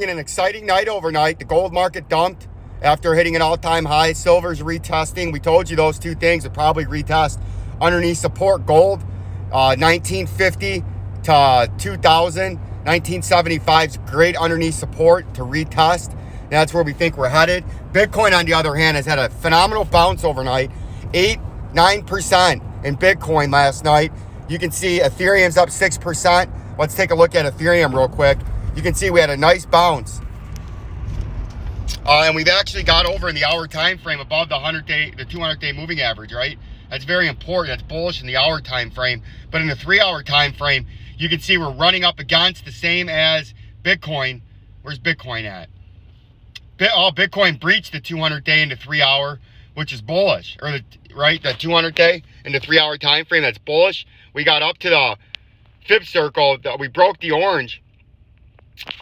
In an exciting night overnight, the gold market dumped after hitting an all-time high. Silver's retesting. We told you those two things would probably retest underneath support. Gold, 1950 to 2000. 1975 is great underneath support to retest. That's where we think we're headed. Bitcoin, on the other hand, has had a phenomenal bounce overnight. 8-9% in Bitcoin last night. You can see Ethereum's up 6%. Let's take a look at Ethereum real quick. You can see we had a nice bounce. And we've actually got over in the hour time frame above the 200-day moving average, right? That's very important. That's bullish in the hour time frame. But in the 3-hour time frame, you can see we're running up against the same as Bitcoin. Where's Bitcoin at? Bitcoin breached the 200-day into 3-hour, which is bullish, or the 200-day into 3-hour time frame. That's bullish. We got up to the fib circle. We broke the orange.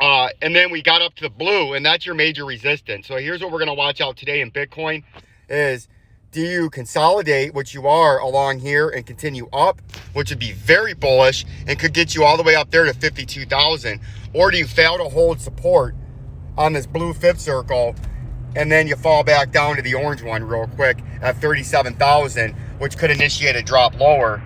And then we got up to the blue, and that's your major resistance. So here's what we're going to watch out today in Bitcoin is, do you consolidate, which you are, along here and continue up, which would be very bullish and could get you all the way up there to 52,000, or do you fail to hold support on this blue fib circle and then you fall back down to the orange one real quick at 37,000, which could initiate a drop lower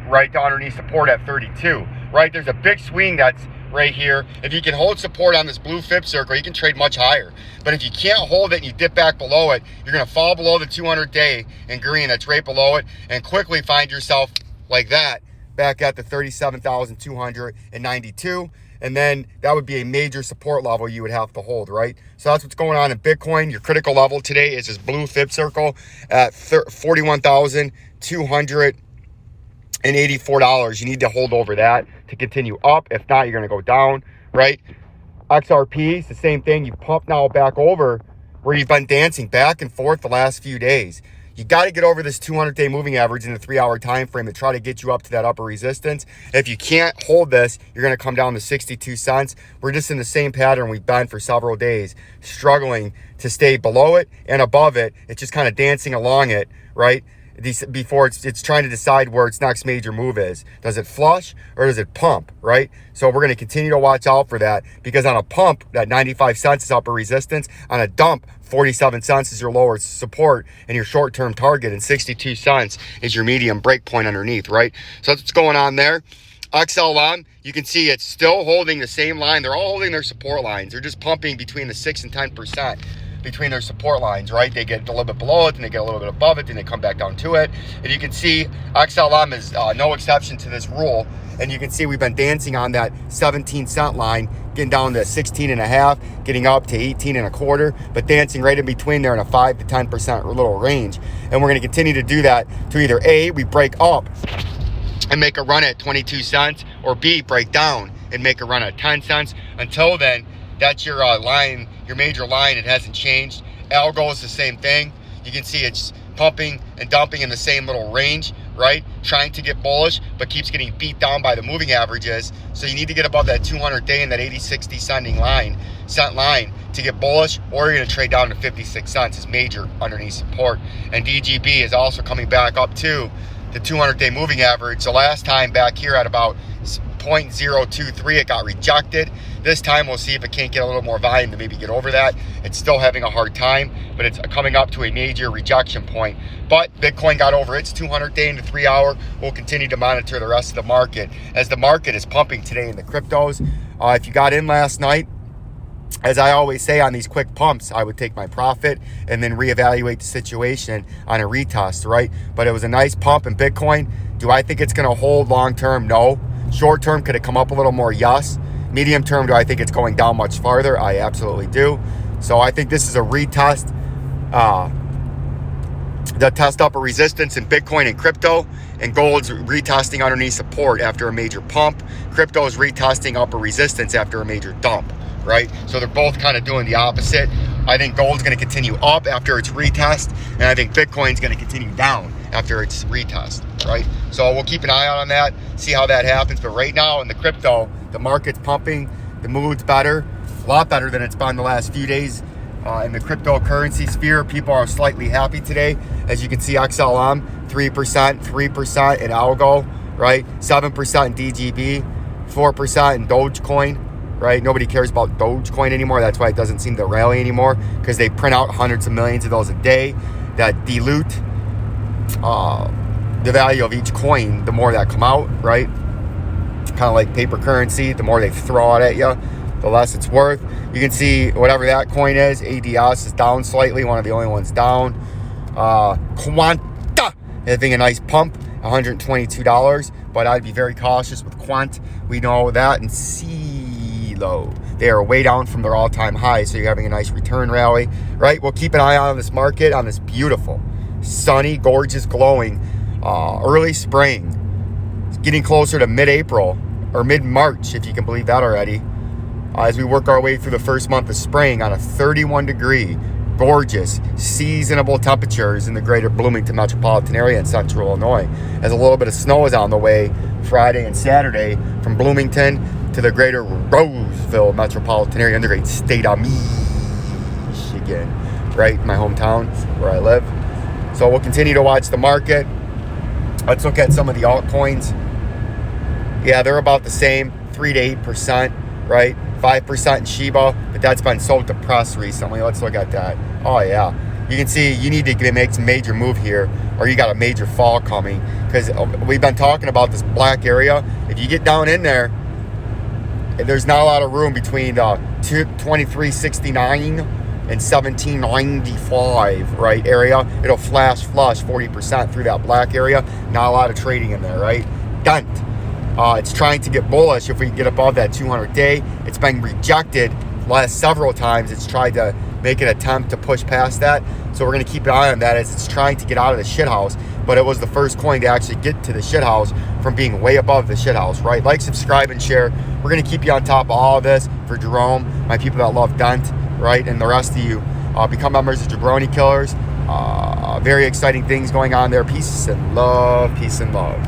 right to underneath support at 32, right? There's a big swing that's right here. If you can hold support on this blue fib circle, you can trade much higher. But if you can't hold it and you dip back below it, you're going to fall below the 200-day in green that's right below it and quickly find yourself like that back at the 37,292. And then that would be a major support level you would have to hold, right? So that's what's going on in Bitcoin. Your critical level today is this blue fib circle at $41,284. You need to hold over that to continue up. If not, you're going to go down, right? XRP is the same thing. You pump now back over where you've been dancing back and forth the last few days. You got to get over this 200-day moving average in the 3-hour time frame to try to get you up to that upper resistance. If you can't hold this, you're going to come down to 62 cents. We're just in the same pattern we've been for several days, struggling to stay below it and above it. It's just kind of dancing along it, right? Before it's trying to decide where its next major move is. Does it flush or does it pump, right? So we're going to continue to watch out for that, because on a pump, that 95 cents is upper resistance. On a dump, 47 cents is your lower support and your short-term target, and 62 cents is your medium break point underneath, right? So that's what's going on there. XLM, you can see it's still holding the same line. They're all holding their support lines. They're just pumping between the 6 and 10% between their support lines, right? They get a little bit below it, then they get a little bit above it, then they come back down to it. And you can see XLM is no exception to this rule. And you can see we've been dancing on that 17-cent line, getting down to 16.5, getting up to 18.25, but dancing right in between there in a 5 to 10% little range. And we're going to continue to do that to either A, we break up and make a run at 22 cents, or B, break down and make a run at 10 cents. Until then, that's your line, your major line. It hasn't changed. Algo is the same thing. You can see it's pumping and dumping in the same little range, right? Trying to get bullish, but keeps getting beat down by the moving averages. So you need to get above that 200-day and that 80-60 cent line to get bullish, or you're going to trade down to 56 cents as major underneath support. And DGB is also coming back up to the 200-day moving average. So last time back here at about 0.023, it got rejected. This time we'll see if it can't get a little more volume to maybe get over that. It's still having a hard time, but it's coming up to a major rejection point. But Bitcoin got over its 200-day into 3-hour. We'll continue to monitor the rest of the market as the market is pumping today in the cryptos. If you got in last night, as I always say on these quick pumps, I would take my profit and then reevaluate the situation on a retest, right? But it was a nice pump in Bitcoin. Do I think it's going to hold long term? No. Short term, could it come up a little more? Yes. Medium term, do I think it's going down much farther? I absolutely do. So I think this is a retest. The test upper resistance in Bitcoin and crypto, and gold's retesting underneath support after a major pump. Crypto is retesting upper resistance after a major dump, right? So they're both kind of doing the opposite. I think gold's going to continue up after its retest, and I think Bitcoin's going to continue down after its retest, right? So we'll keep an eye out on that, see how that happens. But right now in the crypto, the market's pumping, the mood's better, a lot better than it's been the last few days. In the cryptocurrency sphere, people are slightly happy today. As you can see, XLM, 3% in ALGO, right? 7% in DGB, 4% in Dogecoin, right? Nobody cares about Dogecoin anymore. That's why it doesn't seem to rally anymore, because they print out hundreds of millions of those a day that dilute the value of each coin the more that come out, right? Kind of like paper currency. The more they throw it at you, the less it's worth. You can see whatever that coin is, ADS is down slightly, one of the only ones down. Quanta having a nice pump, $122, but I'd be very cautious with Quant. We know that. And CELO, they are way down from their all-time high, so you're having a nice return rally, right? We'll keep an eye on this market, on this beautiful, sunny, gorgeous, glowing early spring. It's getting closer to mid-April or mid-March, if you can believe that already, as we work our way through the first month of spring on a 31-degree, gorgeous, seasonable temperatures in the greater Bloomington metropolitan area in central Illinois, as a little bit of snow is on the way Friday and Saturday from Bloomington to the greater Roseville metropolitan area in the great state of Michigan, right? My hometown where I live. So we'll continue to watch the market. Let's look at some of the altcoins. Yeah, they're about the same, 3 to 8%, right? 5% in Shiba, but that's been so depressed recently. Let's look at that. Oh yeah, you can see you need to make some major move here, or you got a major fall coming, because we've been talking about this black area. If you get down in there, there's not a lot of room between 2369 and 1795, right, area. It'll flush 40% through that black area. Not a lot of trading in there, right? Dent. It's trying to get bullish if we get above that 200-day. It's been rejected last several times. It's tried to make an attempt to push past that. So we're going to keep an eye on that as it's trying to get out of the shithouse. But it was the first coin to actually get to the shithouse from being way above the shithouse, right? Like, subscribe, and share. We're going to keep you on top of all of this for Jerome, my people that love Dent, right? And the rest of you. Become members of Jabroni Killers. Very exciting things going on there. Peace and love. Peace and love.